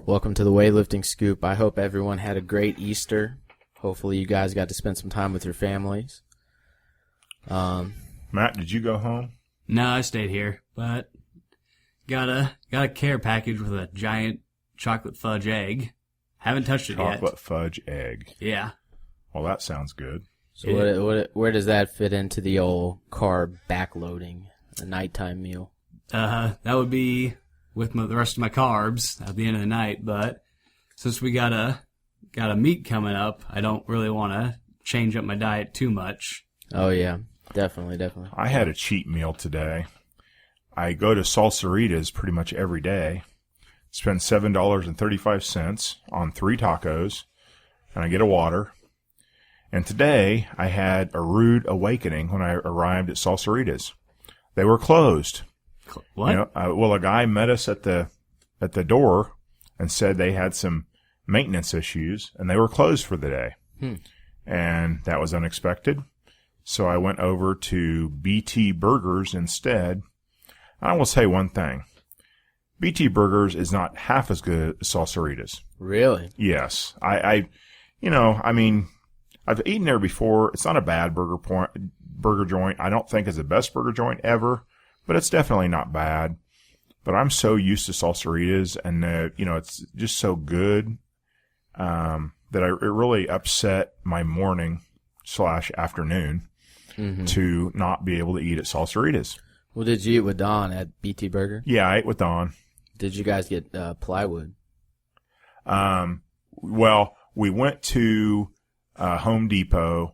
Welcome to the Weightlifting Scoop. I hope everyone had a great Easter. Hopefully you guys got to spend some time with your families. Matt, did you go home? No, I stayed here, but got a care package with a giant chocolate fudge egg. Haven't touched it yet. Chocolate fudge egg. Yeah. Well, that sounds good. So where does that fit into the old carb backloading, a nighttime meal? That would be with the rest of my carbs at the end of the night, but since we got a meet coming up, I don't really want to change up my diet too much. Oh yeah, definitely. I had a cheat meal today. I go to Salsaritas pretty much every day, spend $7.35 on 3 tacos, and I get a water. And today I had a rude awakening when I arrived at Salsaritas. They were closed. What? Well, a guy met us at the door and said they had some maintenance issues and they were closed for the day. And that was unexpected. So I went over to BT Burgers instead. I will say one thing. BT Burgers is not half as good as Salsaritas. Really? Yes. I've eaten there before. It's not a bad burger joint. I don't think it's the best burger joint ever, but it's definitely not bad. But I'm so used to Salsaritas and, it's just so good, that it really upset my morning/afternoon to not be able to eat at Salsaritas. Well, did you eat with Don at BT Burger? Yeah, I ate with Don. Did you guys get plywood? Well, we went to Home Depot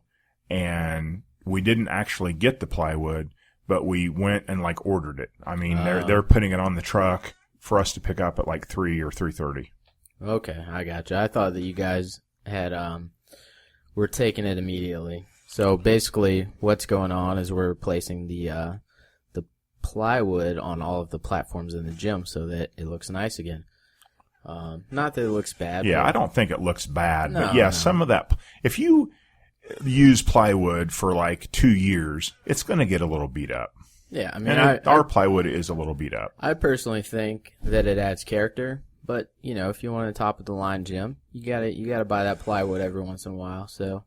and we didn't actually get the plywood, but we went and ordered it. I mean, they're putting it on the truck for us to pick up at 3 or 3:30. Okay, I gotcha. I thought that you guys had were taking it immediately. So basically, what's going on is we're replacing the plywood on all of the platforms in the gym so that it looks nice again. Not that it looks bad. Yeah, I don't think it looks bad. No, but yeah, no. some of that, if you use plywood for 2 years, it's going to get a little beat up. Yeah, I mean, And our plywood is a little beat up. I personally think that it adds character, but if you want a top of the line gym, you gotta buy that plywood every once in a while. So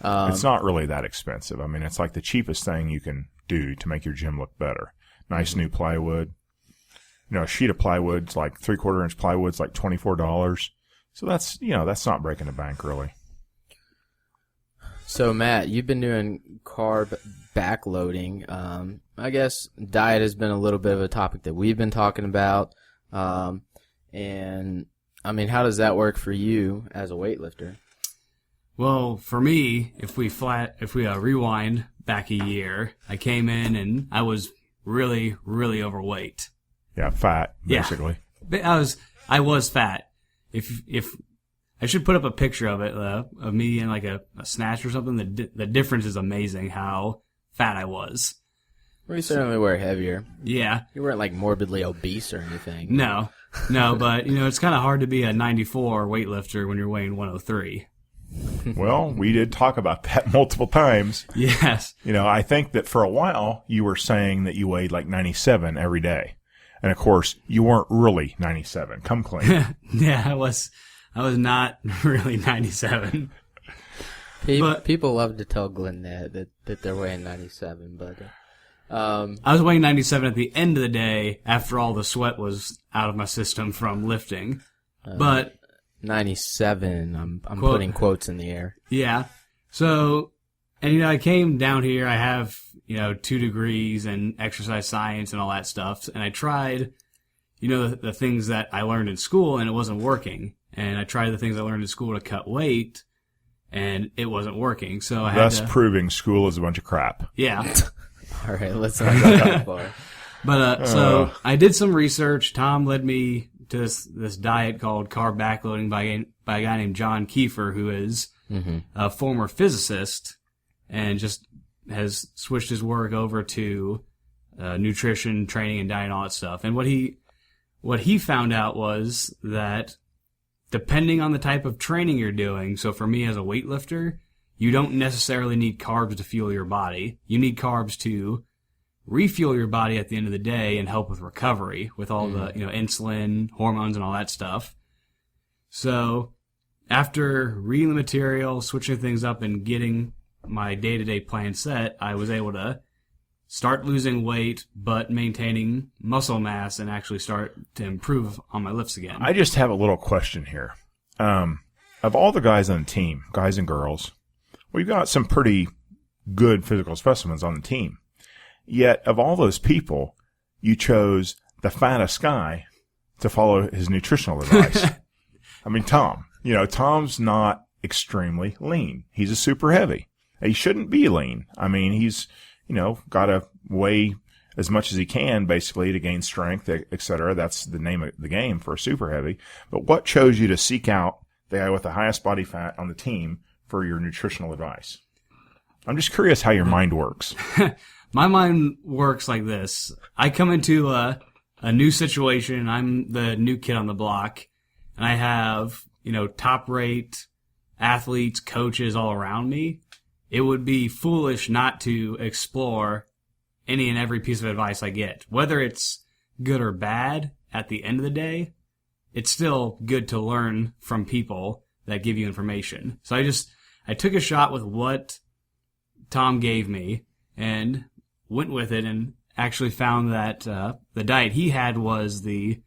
It's not really that expensive. I mean, it's the cheapest thing you can do to make your gym look better. Nice new plywood. A sheet of plywood's 3/4 inch plywood's $24. So that's not breaking the bank really. So Matt, you've been doing carb backloading. I guess diet has been a little bit of a topic that we've been talking about. And I mean, how does that work for you as a weightlifter? Well, for me, if we rewind back a year, I came in and I was really, really overweight. Yeah, fat, basically. Yeah. I was fat. If I should put up a picture of it, of me in a snatch or something. The difference is amazing how fat I was. Well, you certainly were heavier. Yeah. You weren't morbidly obese or anything. No, but it's kind of hard to be a 94 weightlifter when you're weighing 103. Well, we did talk about that multiple times. Yes. I think that for a while you were saying that you weighed 97 every day. And of course, you weren't really 97. Come clean. Yeah, I was not really 97. People love to tell Glenn that they're weighing 97, but I was weighing 97 at the end of the day after all the sweat was out of my system from lifting. But 97, I'm putting quotes in the air. Yeah. So, and I came down here, I have 2 degrees in exercise science and all that stuff, and I tried the things that I learned in school and it wasn't working. And I tried the things I learned in school to cut weight, and it wasn't working. So I had Thus proving school is a bunch of crap. Yeah. All right, let's not go that far. But so I did some research. Tom led me to this diet called carb backloading by a guy named John Kiefer, who is a former physicist and just has switched his work over to nutrition, training, and diet and all that stuff. And what he found out was that depending on the type of training you're doing, so for me as a weightlifter, you don't necessarily need carbs to fuel your body. You need carbs to refuel your body at the end of the day and help with recovery with all the insulin, hormones, and all that stuff. So after reading the material, switching things up, and getting my day-to-day plan set, I was able to start losing weight, but maintaining muscle mass and actually start to improve on my lifts again. I just have a little question here. Of all the guys on the team, guys and girls, we've got some pretty good physical specimens on the team. Yet, of all those people, you chose the fattest guy to follow his nutritional advice. I mean, Tom. Tom's not extremely lean. He's a super heavy. He shouldn't be lean. I mean, he's, got to weigh as much as he can, basically, to gain strength, et cetera. That's the name of the game for a super heavy. But what chose you to seek out the guy with the highest body fat on the team for your nutritional advice? I'm just curious how your mind works. My mind works like this. I come into a new situation. I'm the new kid on the block, and I have, top-rate athletes, coaches all around me. It would be foolish not to explore any and every piece of advice I get. Whether it's good or bad, at the end of the day, it's still good to learn from people that give you information. So I took a shot with what Tom gave me and went with it, and actually found that the diet he had was the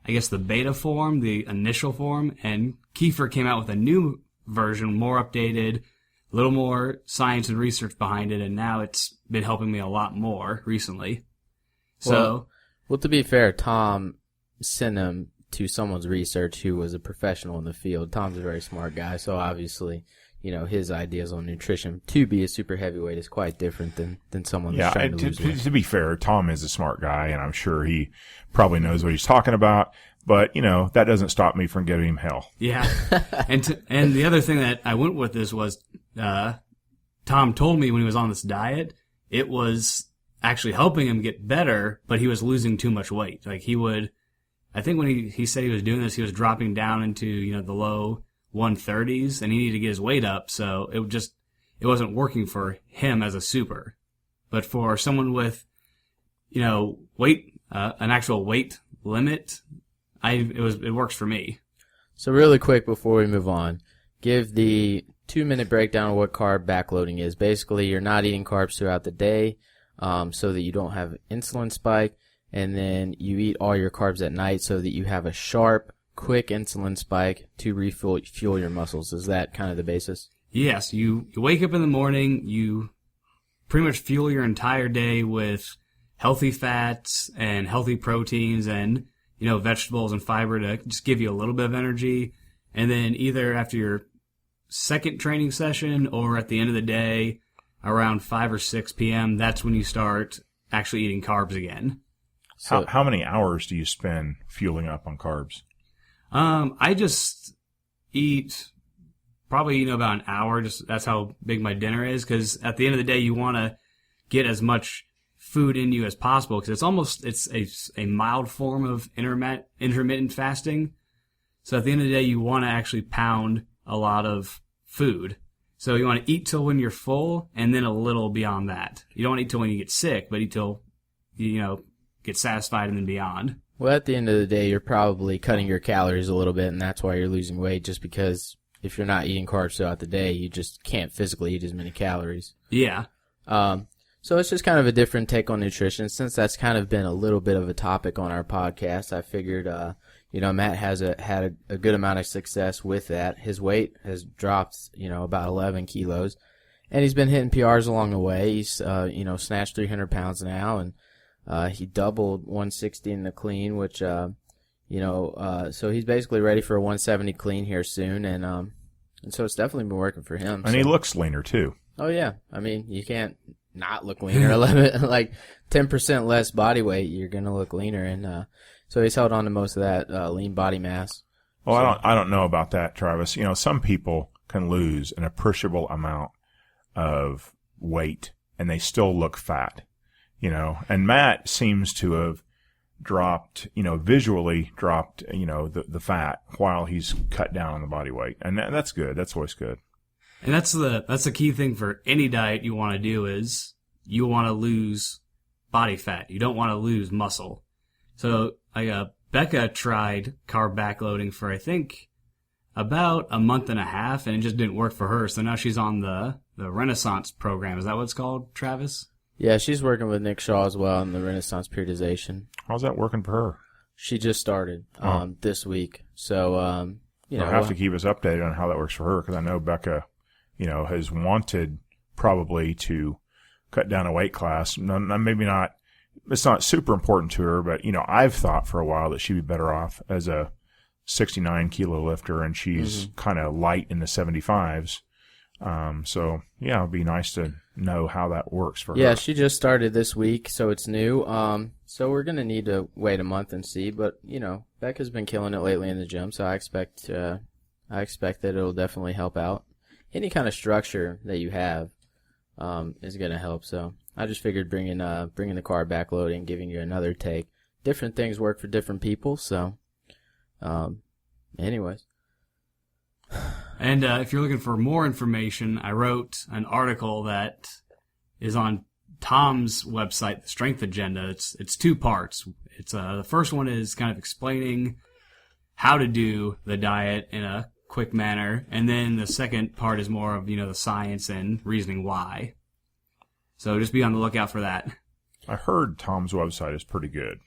beta form, the initial form, and Kiefer came out with a new version, more updated, a little more science and research behind it, and now it's been helping me a lot more recently. So, well, to be fair, Tom sent him to someone's research who was a professional in the field. Tom's a very smart guy, so obviously, his ideas on nutrition to be a super heavyweight is quite different than someone that's trying to lose weight. To be fair, Tom is a smart guy, and I'm sure he probably knows what he's talking about. But, that doesn't stop me from giving him hell. Yeah. And the other thing that I went with this was, Tom told me when he was on this diet, it was actually helping him get better, but he was losing too much weight. Like I think when he said he was doing this, he was dropping down into, the low 130s, and he needed to get his weight up. So it wasn't working for him as a super. But for someone with, weight, an actual weight limit, it works for me. So really quick before we move on, give the 2-minute breakdown of what carb backloading is. Basically, you're not eating carbs throughout the day, so that you don't have insulin spike, and then you eat all your carbs at night so that you have a sharp, quick insulin spike to refuel your muscles. Is that kind of the basis? Yes. You wake up in the morning, you pretty much fuel your entire day with healthy fats and healthy proteins and vegetables and fiber to just give you a little bit of energy. And then either after your second training session or at the end of the day, around 5 or 6 p.m., that's when you start actually eating carbs again. So, how many hours do you spend fueling up on carbs? I just eat probably, about an hour. That's how big my dinner is. Because at the end of the day, you want to get as much food in you as possible, because it's a mild form of intermittent fasting. So at the end of the day, you want to actually pound a lot of food. So you want to eat till when you're full, and then a little beyond that. You don't want to eat till when you get sick, but eat till get satisfied and then beyond. Well, at the end of the day, you're probably cutting your calories a little bit, and that's why you're losing weight, just because if you're not eating carbs throughout the day, you just can't physically eat as many calories. Yeah. So it's just kind of a different take on nutrition. Since that's kind of been a little bit of a topic on our podcast, I figured, Matt has had a good amount of success with that. His weight has dropped, about 11 kilos, and he's been hitting PRs along the way. He's, snatched 300 pounds now, and he doubled 160 in the clean, which, so he's basically ready for a 170 clean here soon, and so it's definitely been working for him. And he looks leaner too. Oh yeah, I mean, you can't not look leaner. 10% less body weight, you're gonna look leaner, and so he's held on to most of that lean body mass. Well, so. I don't know about that, Travis. Some people can lose an appreciable amount of weight and they still look fat. And Matt seems to have dropped, visually dropped, the fat while he's cut down on the body weight, and that's good. That's always good. And that's the key thing for any diet you want to do is you want to lose body fat. You don't want to lose muscle. So Becca tried carb backloading for I think about a month and a half, and it just didn't work for her. So now she's on the Renaissance program. Is that what it's called, Travis? Yeah, she's working with Nick Shaw as well in the Renaissance periodization. How's that working for her? She just started this week. So, You'll have to keep us updated on how that works for her, because I know Becca, has wanted probably to cut down a weight class. Maybe not. It's not super important to her, but, I've thought for a while that she'd be better off as a 69 kilo lifter, and she's kind of light in the 75s. So yeah, it'd be nice to know how that works for her. Yeah, she just started this week, so it's new. So we're gonna need to wait a month and see. But Becca's been killing it lately in the gym, so I expect that it'll definitely help out. Any kind of structure that you have is gonna help. So I just figured bringing the carb backloading, giving you another take. Different things work for different people. So, anyways. And if you're looking for more information, I wrote an article that is on Tom's website, The Strength Agenda. It's 2 parts. It's the first one is kind of explaining how to do the diet in a quick manner, and then the second part is more of the science and reasoning why. So just be on the lookout for that. I heard Tom's website is pretty good,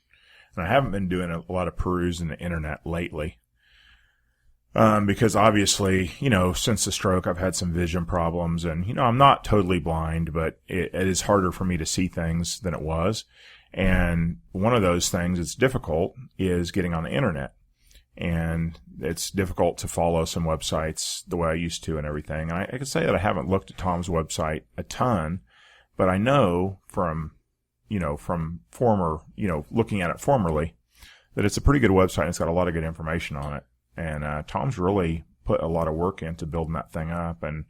and I haven't been doing a lot of perusing the internet lately. Because obviously, since the stroke, I've had some vision problems, and, I'm not totally blind, but it is harder for me to see things than it was. And one of those things that's difficult is getting on the internet. And it's difficult to follow some websites the way I used to and everything. And I can say that I haven't looked at Tom's website a ton, but I know from former, looking at it formerly, that it's a pretty good website and it's got a lot of good information on it. And Tom's really put a lot of work into building that thing up, and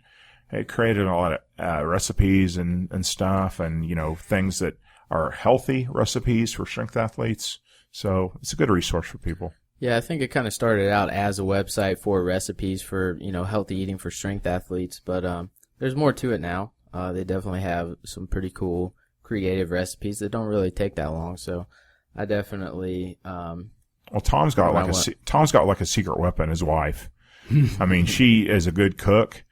it created a lot of recipes and stuff, and things that are healthy recipes for strength athletes. So it's a good resource for people. Yeah, I think it kind of started out as a website for recipes for healthy eating for strength athletes, but there's more to it now. They definitely have some pretty cool creative recipes that don't really take that long. So I definitely. Well, Tom's got like a secret weapon, his wife. I mean, she is a good cook.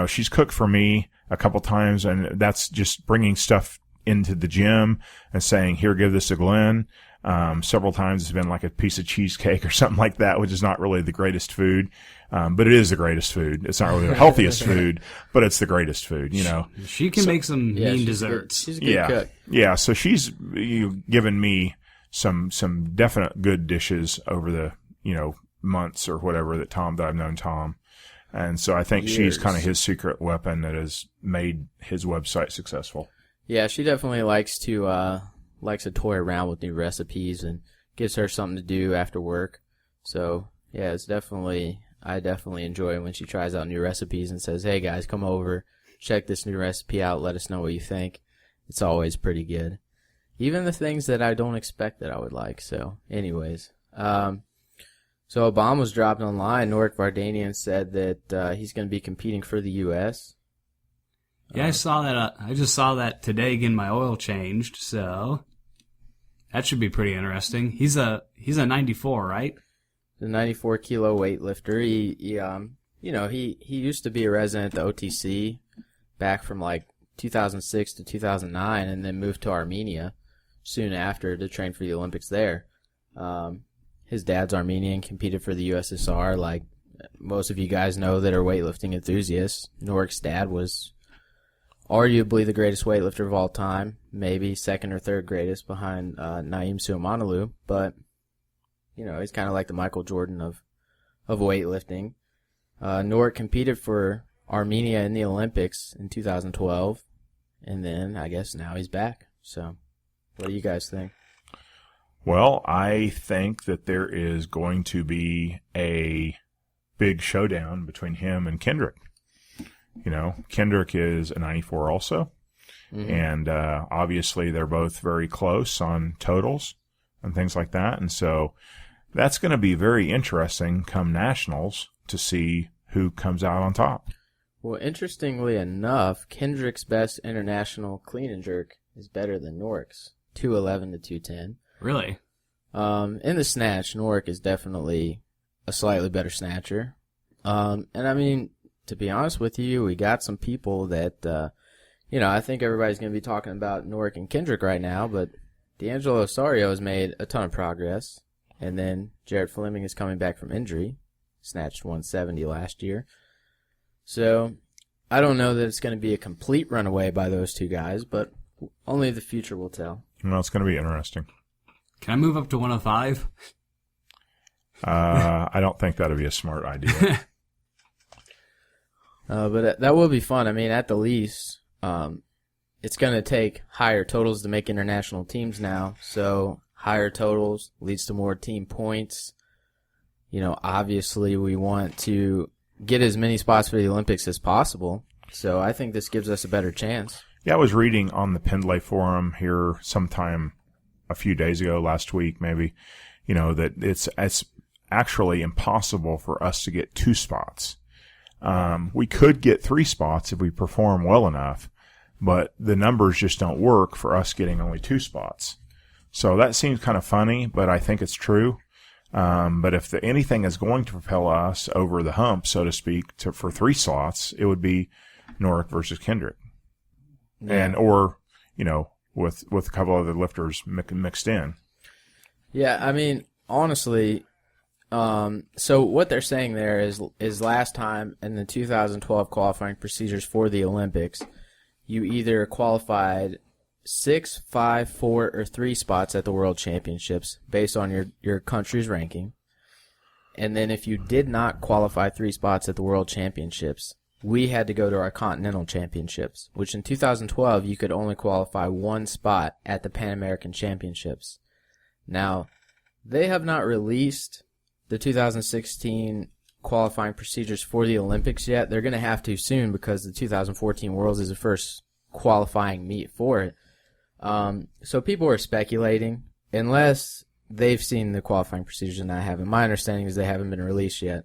She's cooked for me a couple times, and that's just bringing stuff into the gym and saying, "Here, give this to Glenn." Several times it's been like a piece of cheesecake or something like that, which is not really the greatest food. But it is the greatest food. It's not really the healthiest food, but it's the greatest food, She can make some mean desserts. She's a good cook. Yeah, so she's given me some definite good dishes over the, months or whatever that I've known Tom. And so I think she's kind of his secret weapon that has made his website successful. Yeah, she definitely likes to toy around with new recipes and gives her something to do after work. So yeah, I definitely enjoy when she tries out new recipes and says, "Hey guys, come over, check this new recipe out, let us know what you think." It's always pretty good. Even the things that I don't expect that I would like. So anyways, so a bomb was dropped online. Norik Vardanian said that he's going to be competing for the U.S. Yeah, I saw that. I just saw that today getting my oil changed, so that should be pretty interesting. He's a 94, right? The 94 kilo weightlifter. He used to be a resident at the OTC back from like 2006 to 2009, and then moved to Armenia soon after to train for the Olympics there. His dad's Armenian, competed for the USSR. Like most of you guys know that are weightlifting enthusiasts, Norik's dad was arguably the greatest weightlifter of all time, maybe second or third greatest behind Naeem Suleimanalu. But he's kind of like the Michael Jordan of weightlifting. Norik competed for Armenia in the Olympics in 2012, and then I guess now he's back. So what do you guys think? Well, I think that there is going to be a big showdown between him and Kendrick. Kendrick is a 94 also. Mm-hmm. And obviously they're both very close on totals and things like that. And so that's going to be very interesting come nationals to see who comes out on top. Well, interestingly enough, Kendrick's best international clean and jerk is better than Norik's, 211 to 210. Really? In the snatch, Norik is definitely a slightly better snatcher. And I mean, to be honest with you, we got some people that, I think everybody's going to be talking about Norick and Kendrick right now, but D'Angelo Osorio has made a ton of progress. And then Jared Fleming is coming back from injury, snatched 170 last year. So I don't know that it's going to be a complete runaway by those two guys, but only the future will tell. Well, it's going to be interesting. Can I move up to 105? I don't think that would be a smart idea. But that will be fun. I mean, at the least, it's going to take higher totals to make international teams now. So higher totals leads to more team points. Obviously we want to get as many spots for the Olympics as possible. So I think this gives us a better chance. Yeah, I was reading on the Pendlay forum here sometime a few days ago, last week maybe, that it's actually impossible for us to get 2 spots. We could get 3 spots if we perform well enough, but the numbers just don't work for us getting only 2 spots. So that seems kind of funny, but I think it's true. But if anything is going to propel us over the hump, so to speak, for 3 slots, it would be Norick versus Kendrick. Yeah. With a couple other lifters mixed in. Yeah, I mean, honestly, so what they're saying there is last time in the 2012 qualifying procedures for the Olympics, you either qualified 6, 5, 4, or 3 spots at the World Championships based on your country's ranking. And then if you did not qualify 3 spots at the World Championships, we had to go to our Continental Championships, which in 2012 you could only qualify 1 spot at the Pan American Championships. Now, they have not released the 2016 qualifying procedures for the Olympics yet. They're going to have to soon because the 2014 Worlds is the first qualifying meet for it. So people are speculating, unless they've seen the qualifying procedures and I haven't. My understanding is they haven't been released yet.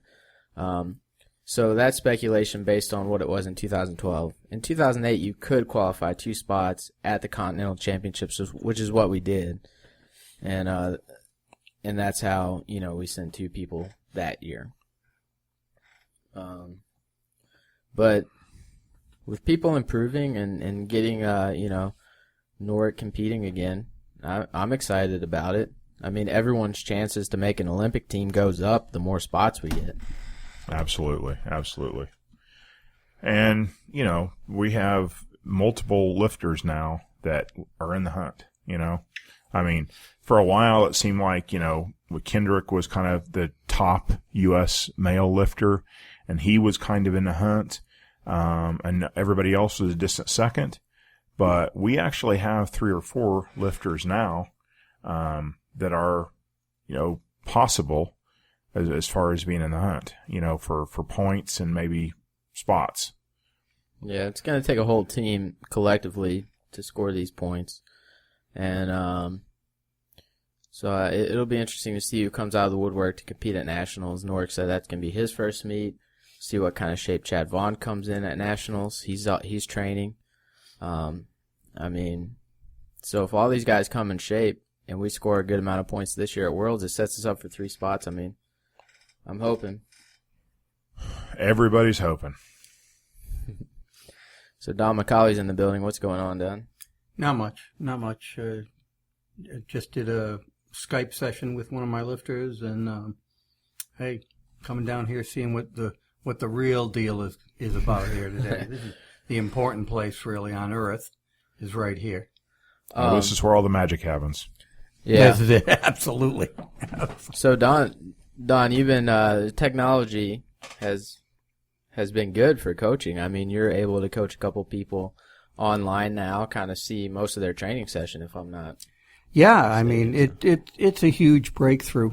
So that's speculation based on what it was in 2012. In 2008, you could qualify 2 spots at the Continental Championships, which is what we did. And that's how, we sent 2 people that year. But with people improving and getting, Norick competing again, I'm excited about it. I mean, everyone's chances to make an Olympic team goes up the more spots we get. Absolutely. And, we have multiple lifters now that are in the hunt, I mean, for a while it seemed like, Kendrick was kind of the top U.S. male lifter, and he was kind of in the hunt, and everybody else was a distant second. But we actually have 3 or 4 lifters now that are, possible as far as being in the hunt, for points and maybe spots. Yeah, it's going to take a whole team collectively to score these points. And so it'll be interesting to see who comes out of the woodwork to compete at Nationals. Norick said that's going to be his first meet. See what kind of shape Chad Vaughn comes in at Nationals. He's training. I mean, so if all these guys come in shape and we score a good amount of points this year at Worlds, it sets us up for 3 spots. I mean, I'm hoping. Everybody's hoping. So Don McCauley's in the building. What's going on, Don? Not much. Just did a Skype session with one of my lifters, and hey, coming down here, seeing what the real deal is about here today. This is the important place, really, on Earth, is right here. This is where all the magic happens. Yeah, this is it. Absolutely. So Don, you've been technology has been good for coaching. I mean, you're able to coach a couple people online now, kind of see most of their training session, if I'm not. Yeah, I mean, it's a huge breakthrough.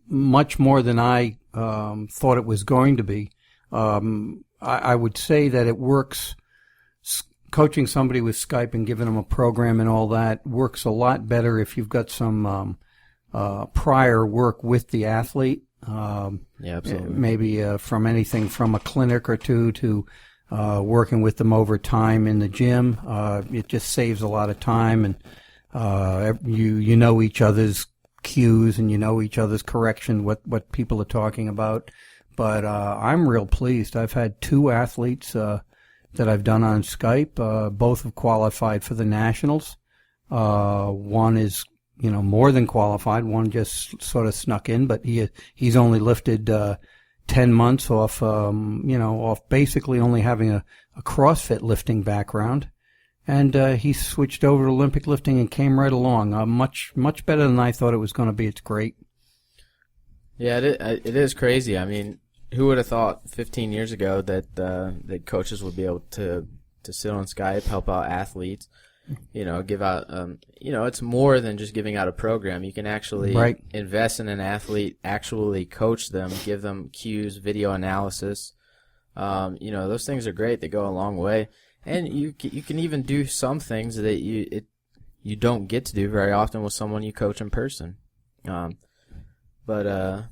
Much more than I thought it was going to be. I would say that it works. Coaching somebody with Skype and giving them a program and all that works a lot better if you've got some prior work with the athlete. Yeah, absolutely. Maybe from anything from a clinic or 2 to working with them over time in the gym. It just saves a lot of time, and you know each other's cues and you know each other's correction, what people are talking about. But I'm real pleased. I've had 2 athletes that I've done on Skype. Both have qualified for the Nationals. One is, more than qualified. One just sort of snuck in, but he's only lifted 10 months off, off basically only having a CrossFit lifting background. And he switched over to Olympic lifting and came right along. Much better than I thought it was going to be. It's great. Yeah, it is crazy. I mean, who would have thought 15 years ago that coaches would be able to sit on Skype, help out athletes, give out, it's more than just giving out a program. You can actually invest in an athlete, actually coach them, give them cues, video analysis. Those things are great. They go a long way. And you can even do some things that you don't get to do very often with someone you coach in person. But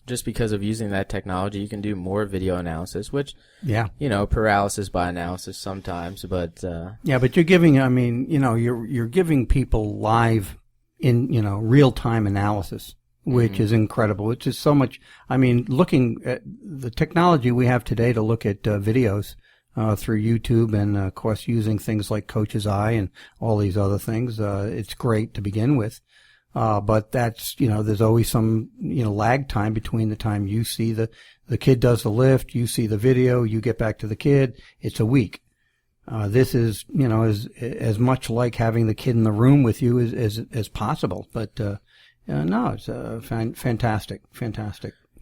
just because of using that technology, you can do more video analysis, which, paralysis by analysis sometimes, but... but you're giving, you're giving people live in, real-time analysis, which is incredible. It's just so much, looking at the technology we have today to look at videos through YouTube and, of course, using things like Coach's Eye and all these other things, it's great to begin with. But that's, there's always some, lag time between the time you see the kid does the lift, you see the video, you get back to the kid. It's a week. This is, as much like having the kid in the room with you as possible. But, no, it's fantastic.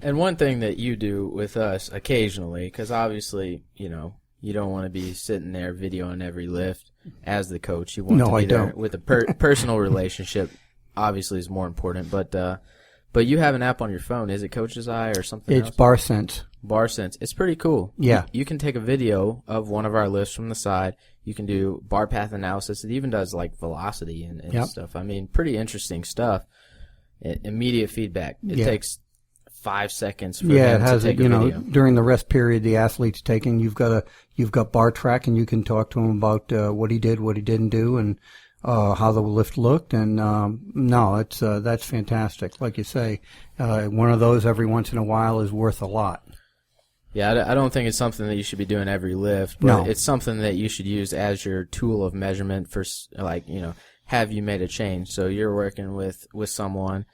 And one thing that you do with us occasionally, because obviously, you don't want to be sitting there videoing every lift as the coach. You want to be there with a personal relationship. Obviously is more important, but you have an app on your phone. Is it Coach's Eye or something else? It's BarSense. BarSense. It's pretty cool. Yeah. You can take a video of one of our lifts from the side. You can do bar path analysis. It even does like velocity and stuff. Pretty interesting stuff. Immediate feedback. It takes 5 seconds for them to take a video. During the rest period the athlete's taking, you've got bar track and you can talk to him about what he did, what he didn't do, and how the lift looked, and that's fantastic. Like you say, one of those every once in a while is worth a lot. Yeah, I don't think it's something that you should be doing every lift, but it's something that you should use as your tool of measurement for, have you made a change? So you're working with someone,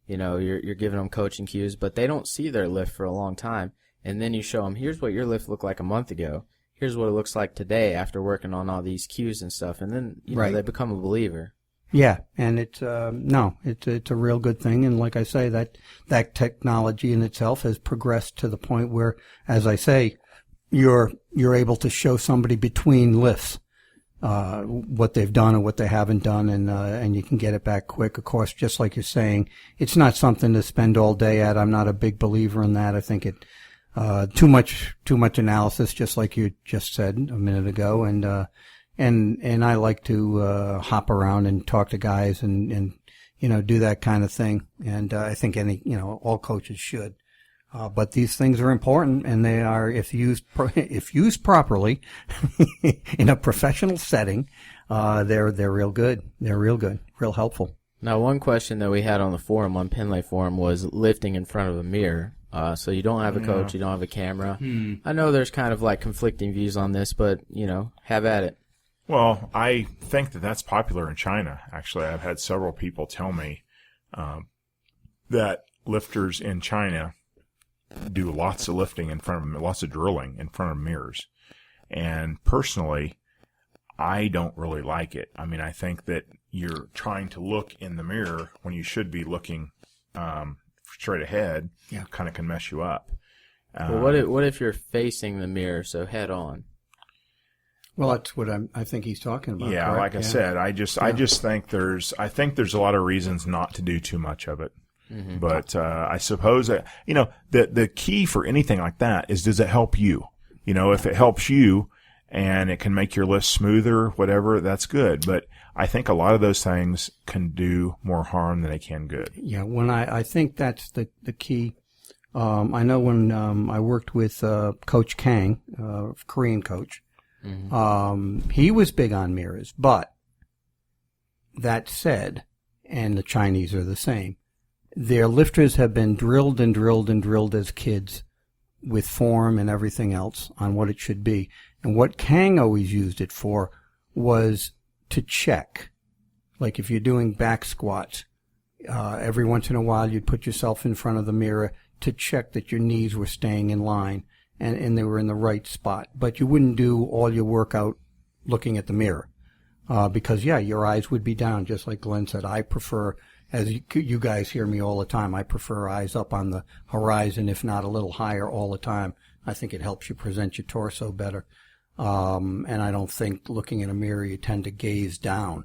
you're giving them coaching cues, but they don't see their lift for a long time, and then you show them, here's what your lift looked like a month ago. Here's what it looks like today after working on all these cues and stuff, and then they become a believer. Yeah, and it's it's a real good thing, and like I say, that technology in itself has progressed to the point where, as I say, you're able to show somebody between lifts what they've done or what they haven't done, and you can get it back quick. Of course, just like you're saying, it's not something to spend all day at. I'm not a big believer in that. I think it. Too much analysis, just like you just said a minute ago, and I like to hop around and talk to guys and do that kind of thing, and I think all coaches should. But these things are important, and they are, if used properly in a professional setting, they're real good. They're real good, real helpful. Now, one question that we had on the forum, on Pendlay forum, was lifting in front of a mirror. So you don't have a coach, you don't have a camera. I know there's kind of like conflicting views on this, but, have at it. Well, I think that's popular in China. Actually, I've had several people tell me that lifters in China do lots of lifting in front of lots of drilling in front of mirrors. And personally, I don't really like it. I think that you're trying to look in the mirror when you should be looking straight ahead. Kind of can mess you up. Well, what if you're facing the mirror, so head on? Well, that's what I think he's talking about. Yeah, correct? Like I said, I just think there's a lot of reasons not to do too much of it. Mm-hmm. But I suppose that, the key for anything like that is, does it help you? If it helps you and it can make your list smoother, whatever, that's good. But I think a lot of those things can do more harm than they can good. Yeah, I think that's the key. I know when I worked with Coach Kang, Korean coach, he was big on mirrors. But that said, and the Chinese are the same. Their lifters have been drilled and drilled and drilled as kids with form and everything else on what it should be. And what Kang always used it for was to check. Like if you're doing back squats, every once in a while you'd put yourself in front of the mirror to check that your knees were staying in line and they were in the right spot. But you wouldn't do all your workout looking at the mirror. Because, your eyes would be down, just like Glenn said. I prefer, as you guys hear me all the time, I prefer eyes up on the horizon, if not a little higher all the time. I think it helps you present your torso better. And I don't think looking in a mirror you tend to gaze down.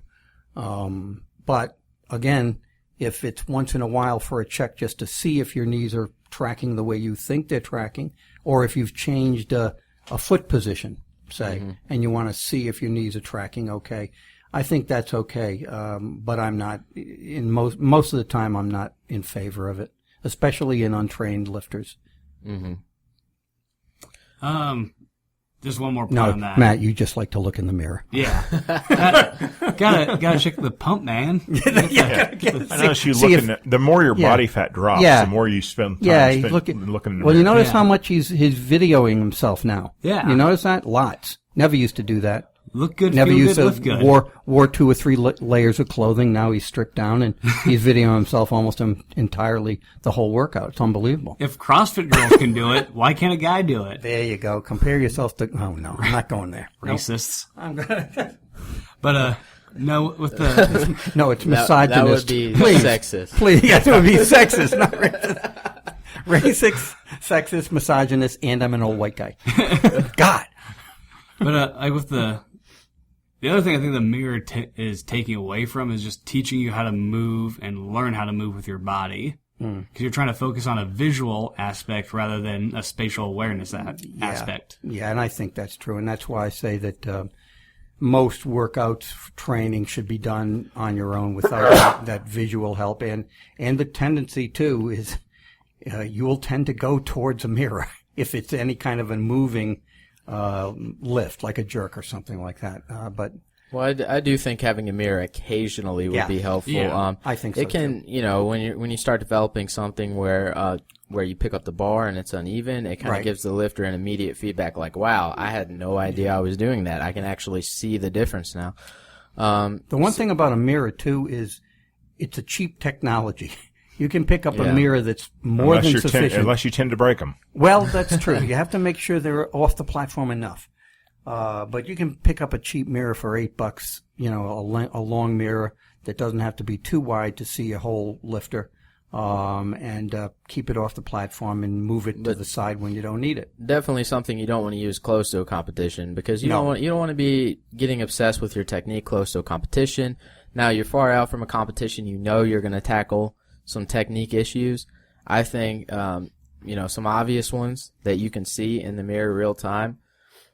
But, again, if it's once in a while for a check just to see if your knees are tracking the way you think they're tracking, or if you've changed a foot position, say, and you want to see if your knees are tracking okay, I think that's okay. But I'm not, in most of the time, I'm not in favor of it, especially in untrained lifters. Just one more point on that. Matt, you just like to look in the mirror. Yeah. gotta check the pump, man. I notice you looking at, the more your body fat drops, the more you spend time looking in the mirror. Well, you notice how much he's videoing himself now. Yeah. You notice that? Lots. Never used to do that. Look good, Never feel used good, to lift good. Wore 2 or 3 layers of clothing. Now he's stripped down and he's videoing himself almost entirely the whole workout. It's unbelievable. If CrossFit girls can do it, why can't a guy do it? There you go. Compare yourself to. Oh no, I'm not going there. Racists. Nope. I'm gonna. But no, with the no, it's misogynist. That would be sexist. Please, yes, it would be sexist, not racist. Racist, sexist, misogynist, and I'm an old white guy. God. But like with the other thing I think the mirror is taking away from is just teaching you how to move and learn how to move with your body. Because you're trying to focus on a visual aspect rather than a spatial awareness aspect. Yeah, and I think that's true. And that's why I say that most workouts training should be done on your own without that visual help. And the tendency, too, is you will tend to go towards a mirror if it's any kind of a moving lift, like a jerk or something like that. Well, I do think having a mirror occasionally would be helpful. Yeah, I think so. It can, when you start developing something where you pick up the bar and it's uneven, it kind of gives the lifter an immediate feedback like, wow, I had no idea I was doing that. I can actually see the difference now. The one thing about a mirror, too, is it's a cheap technology. You can pick up a mirror that's more than sufficient. Unless you tend to break them. Well, that's true. You have to make sure they're off the platform enough. But you can pick up a cheap mirror for $8, a long mirror that doesn't have to be too wide to see a whole lifter, and keep it off the platform and move it to the side when you don't need it. Definitely something you don't want to use close to a competition because you don't want to be getting obsessed with your technique close to a competition. Now you're far out from a competition, you're going to tackle some technique issues. I think, some obvious ones that you can see in the mirror real time.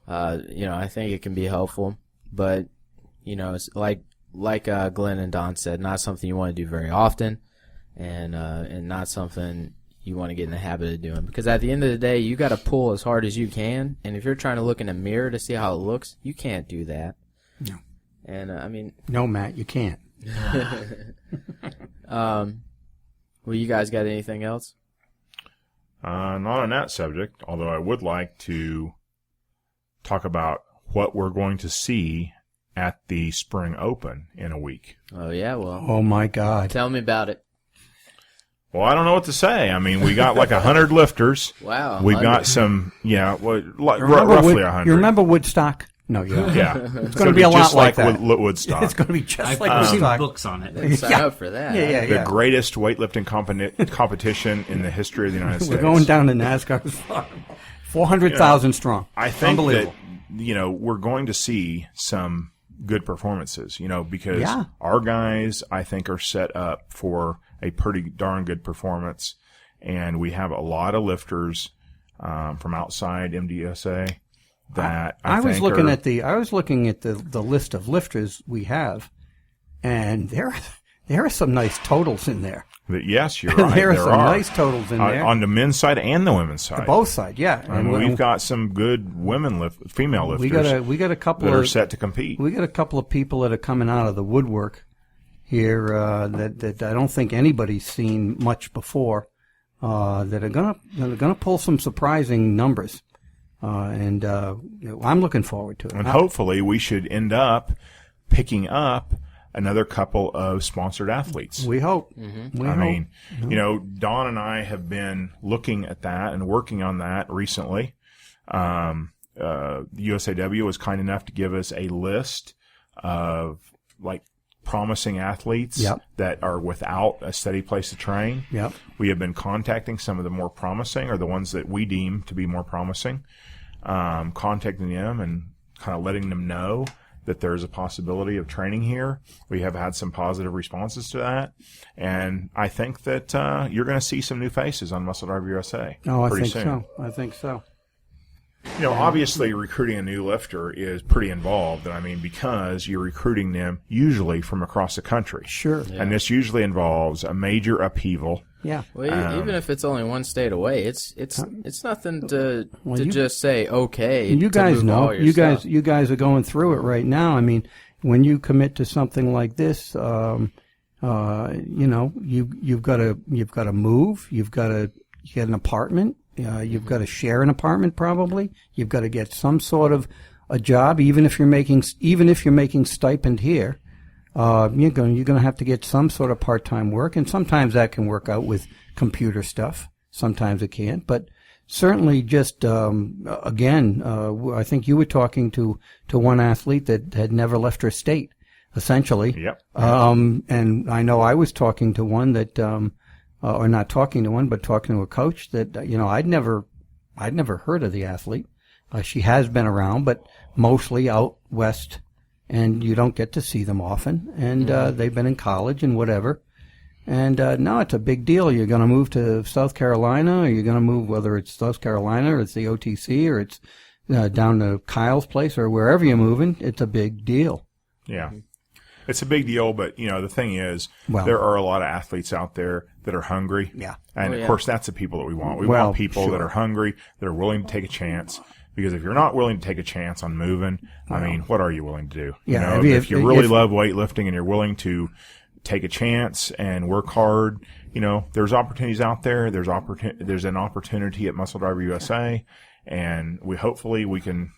I think it can be helpful, but, it's like Glenn and Don said, not something you want to do very often and not something you want to get in the habit of doing. Because at the end of the day, you got to pull as hard as you can. And if you're trying to look in a mirror to see how it looks, you can't do that. No. And, No, Matt, you can't. Well, you guys got anything else? Not on that subject, although I would like to talk about what we're going to see at the Spring Open in a week. Oh, yeah, well. Oh, my God. Tell me about it. Well, I don't know what to say. I mean, we got like 100 lifters. Wow. We've got some, roughly 100. You remember Woodstock? No, you don't. Yeah. It's going to be a lot like that. Woodstock. It's going to be just like I've seen Woodstock. books on it. Let's sign up for that. Yeah. The greatest weightlifting competition in the history of the United States. We're going down to NASCAR's farm. 400,000 strong. I think Unbelievable. that, we're going to see some good performances, because Yeah. our guys, I think, are set up for a pretty darn good performance. And we have a lot of lifters from outside MDSA that I was think looking are, at the list of lifters we have, and there are some nice totals in there. Yes, you're right. There are some nice totals in there on the men's side and the women's side. both sides. Yeah, And we've got some good female lifters. we got a couple that of are set to compete. We got a couple of people that are coming out of the woodwork here that I don't think anybody's seen much before. That are gonna pull some surprising numbers, and I'm looking forward to it. And hopefully, we should end up picking up another couple of sponsored athletes. We hope. I mean, Don and I have been looking at that and working on that recently. USAW was kind enough to give us a list of promising athletes that are without a steady place to train. Yep. We have been contacting some of the more promising, or the ones that we deem to be more promising, contacting them and kind of letting them know that there's a possibility of training here. We have had some positive responses to that, and I think that you're going to see some new faces on Muscle Drive USA pretty soon. I think so. Obviously recruiting a new lifter is pretty involved. I mean, because you're recruiting them usually from across the country. Sure. Yeah. And this usually involves a major upheaval. Yeah. Well, even if it's only one state away, it's nothing to just say okay. You guys know. You stuff. guys are going through it right now. I mean, when you commit to something like this, you've got to move. You've got to get an apartment. You've got to share an apartment probably. You've got to get some sort of a job, even if you're making stipend here. You're going to have to get some sort of part-time work, and sometimes that can work out with computer stuff. Sometimes it can't, but certainly just again, I think you were talking to one athlete that had never left her state, essentially. Yep. And I know I was talking to one that. Or not talking to one, but talking to a coach that, I'd never heard of the athlete. She has been around, but mostly out west, and you don't get to see them often. And, they've been in college and whatever. And, no, it's a big deal. You're going to move to South Carolina, or you're going to move, whether it's South Carolina or it's the OTC or it's, down to Kyle's place or wherever you're moving. It's a big deal. Yeah. It's a big deal, but, the thing is, there are a lot of athletes out there that are hungry. Yeah. And, of course, that's the people that we want. We want people that are hungry, that are willing to take a chance. Because if you're not willing to take a chance on moving, I mean, what are you willing to do? Yeah. If you really love weightlifting and you're willing to take a chance and work hard, there's opportunities out there. There's an opportunity at Muscle Driver USA, and we can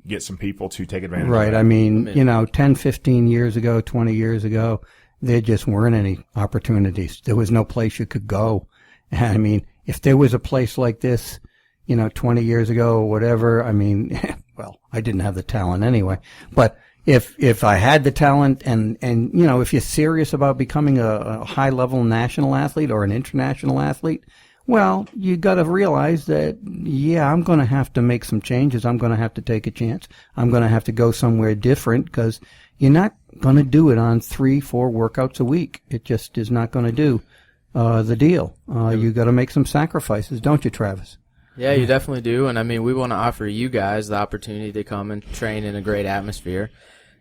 get some people to take advantage of it. Right. I mean, 10, 15 years ago, 20 years ago, there just weren't any opportunities. There was no place you could go. And I mean, if there was a place like this, 20 years ago or whatever, I mean, well, I didn't have the talent anyway. But if I had the talent and if you're serious about becoming a high-level national athlete or an international athlete, well, you got to realize that, I'm going to have to make some changes. I'm going to have to take a chance. I'm going to have to go somewhere different because you're not going to do it on 3-4 workouts a week. It just is not going to do the deal. You got to make some sacrifices, don't you, Travis? Yeah, you definitely do. And I mean, we want to offer you guys the opportunity to come and train in a great atmosphere.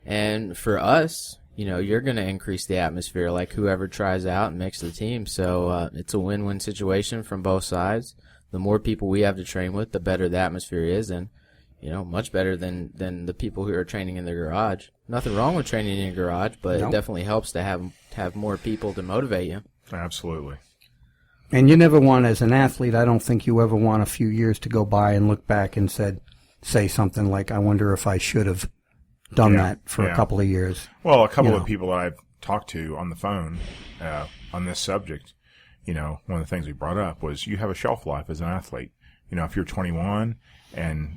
And for us, you're going to increase the atmosphere like whoever tries out and makes the team. So it's a win-win situation from both sides. The more people we have to train with, the better the atmosphere is, and much better than the people who are training in their garage. Nothing wrong with training in your garage, but it definitely helps to have more people to motivate you. Absolutely. And you never want, as an athlete, I don't think you ever want a few years to go by and look back and say something like, I wonder if I should have done that for a couple of years. Well, a couple of people that I've talked to on the phone on this subject, one of the things we brought up was you have a shelf life as an athlete. If you're 21 and,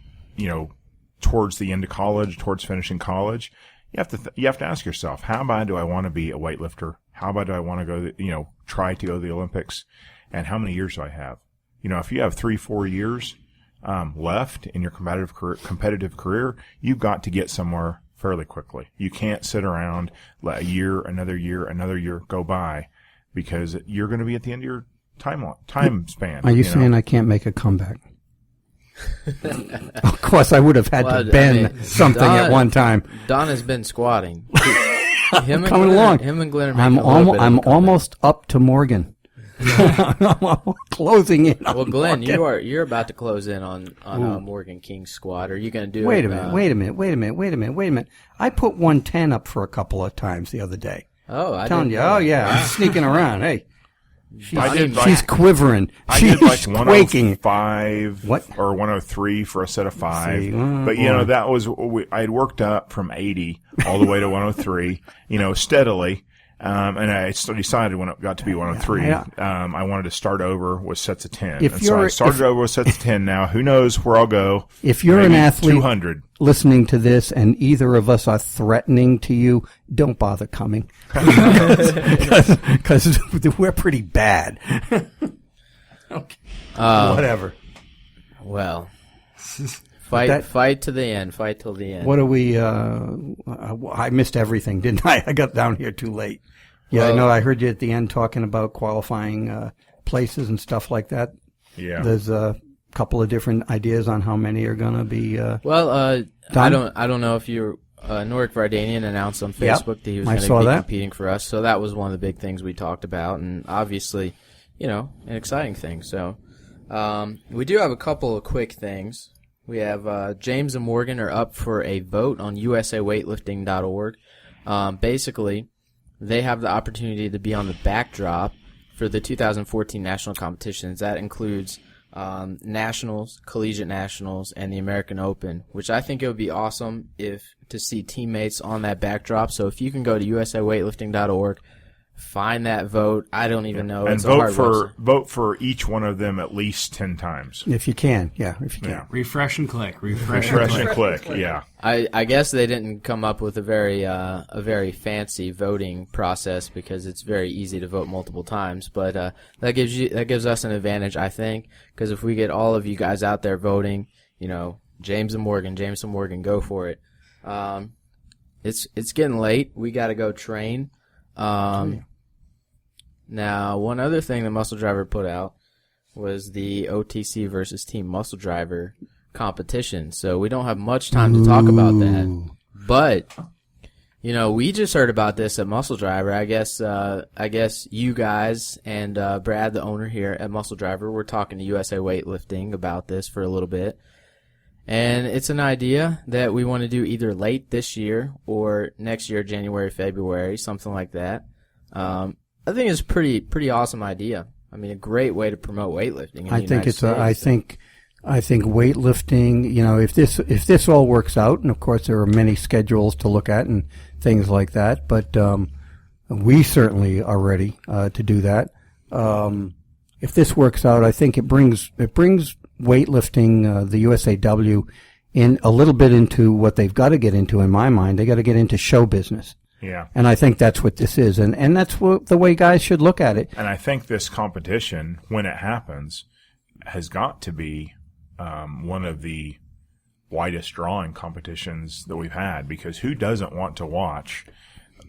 towards the end of college, towards finishing college, you have to ask yourself, how bad do I want to be a weightlifter? How bad do I want to go, try to go to the Olympics? And how many years do I have? If you have 3-4 years left in your competitive career, you've got to get somewhere fairly quickly. You can't sit around, let another year go by, because you're going to be at the end of your time span. Are you saying I can't make a comeback? Of course, I would have had to bend something at one time. Don has been squatting. Him and Glenn are I'm almost up to Morgan. Closing in. Well, Glenn, you're about to close in on Morgan King's squat. Are you going to do? Wait a minute. I put 110 up for a couple of times the other day. Oh, I telling didn't you. know Oh, that. yeah. Sneaking around. Hey. She's Quivering. I She's did like quaking. 105 What? or 103 for a set of 5. See, But, that was, I had worked up from 80 all the way to 103, steadily. And I decided when it got to be 103, I wanted to start over with sets of 10. So I started over with sets of 10 now. Who knows where I'll go? If you're an athlete 200. listening to this and either of us are threatening to you, don't bother coming. Because we're pretty bad. Okay. Whatever. Well, fight to the end. Fight till the end. What are we, I missed everything, didn't I? I got down here too late. Yeah, I know. I heard you at the end talking about qualifying places and stuff like that. Yeah. There's a couple of different ideas on how many are going to be done. I don't know if you're Norik Vardanian announced on Facebook that he was going to be competing for us. So that was one of the big things we talked about, and obviously, an exciting thing. So we do have a couple of quick things. We have James and Morgan are up for a vote on usaweightlifting.org. Basically, they have the opportunity to be on the backdrop for the 2014 national competitions. That includes nationals, collegiate nationals, and the American Open, which I think it would be awesome to see teammates on that backdrop. So if you can go to usaweightlifting.org, find that vote. I don't even know. And it's vote for each one of them at least 10 times. If you can. Yeah, if you can. Yeah. Refresh and click. Refresh and click. Yeah. I guess they didn't come up with a very fancy voting process because it's very easy to vote multiple times. But that gives us an advantage, I think, because if we get all of you guys out there voting, James and Morgan, go for it. It's getting late. We got to go train. Now, one other thing the Muscle Driver put out was the OTC versus Team Muscle Driver competition. So we don't have much time to talk about that. But, we just heard about this at Muscle Driver. I guess you guys and Brad, the owner here at Muscle Driver, were talking to USA Weightlifting about this for a little bit. And it's an idea that we want to do either late this year or next year, January, February, something like that. I think it's a pretty awesome idea. I mean, a great way to promote weightlifting. I think weightlifting. If this all works out, and of course there are many schedules to look at and things like that, but we certainly are ready to do that. If this works out, I think it brings weightlifting, the USAW, in a little bit into what they've got to get into. In my mind, they got to get into show business. Yeah. And I think that's what this is. And that's the way guys should look at it. And I think this competition, when it happens, has got to be one of the widest drawing competitions that we've had, because who doesn't want to watch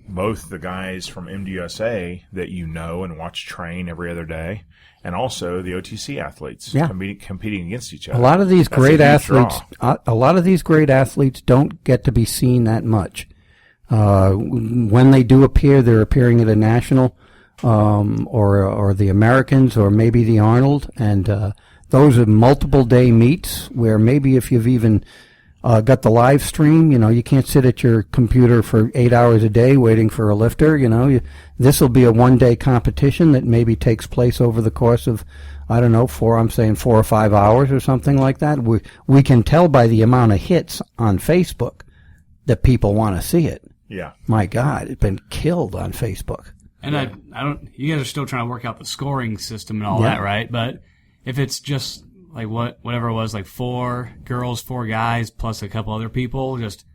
both the guys from MDUSA that and watch train every other day, and also the OTC athletes competing against each other. A lot of these great athletes don't get to be seen that much. When they do appear, they're appearing at a national, or the Americans, or maybe the Arnold, and those are multiple day meets where maybe if you've even got the live stream, you can't sit at your computer for 8 hours a day waiting for a lifter. This will be a one-day competition that maybe takes place over the course of, 4 or 5 hours or something like that. We can tell by the amount of hits on Facebook that people want to see it. Yeah. My God, it's been killed on Facebook. And I don't. You guys are still trying to work out the scoring system and all that, right? But if it's just like whatever it was, like 4 girls, 4 guys, plus a couple other people, just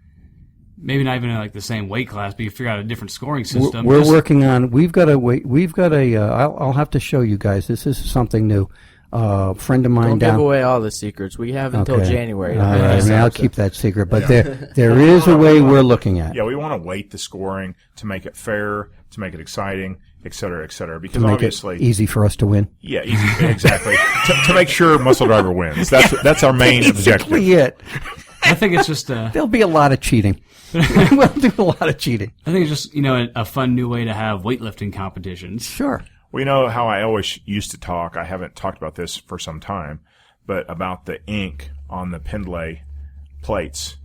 maybe not even like the same weight class, but you figure out a different scoring system. We're working on. We've got a. I'll have to show you guys. This is something new. Friend of mine. Don't give away all the secrets. We have until January. I'll keep that secret. But there is a way we're looking at. Yeah, we want to weight the scoring to make it fair, to make it exciting, et cetera, because obviously it easy for us to win. Yeah, easy, exactly. to make sure Muscle Driver wins. That's our main objective. It. I think it's just there'll be a lot of cheating. We'll do a lot of cheating. I think it's just a fun new way to have weightlifting competitions. Sure. We know how I always used to talk. I haven't talked about this for some time, but about the ink on the Pendlay plates.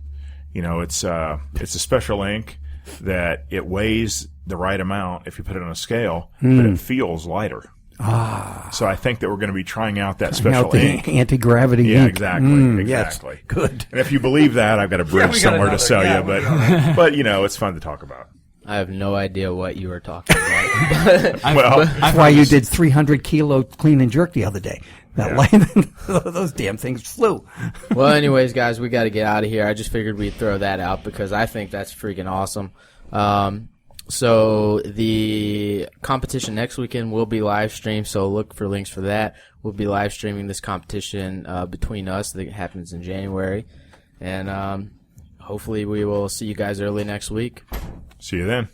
It's a special ink that it weighs the right amount if you put it on a scale, but it feels lighter. So I think that we're going to be trying out that special ink. Anti-gravity Yeah, ink. exactly. Yes. Good. And if you believe that, I've got a bridge somewhere to sell you, but it's fun to talk about. I have no idea what you were talking about. That's why you did 300 kilo clean and jerk the other day. Those damn things flew. Well, anyways, guys, we got to get out of here. I just figured we'd throw that out because I think that's freaking awesome. So the competition next weekend will be live streamed, so look for links for that. We'll be live streaming this competition between us that happens in January. And hopefully we will see you guys early next week. See you then.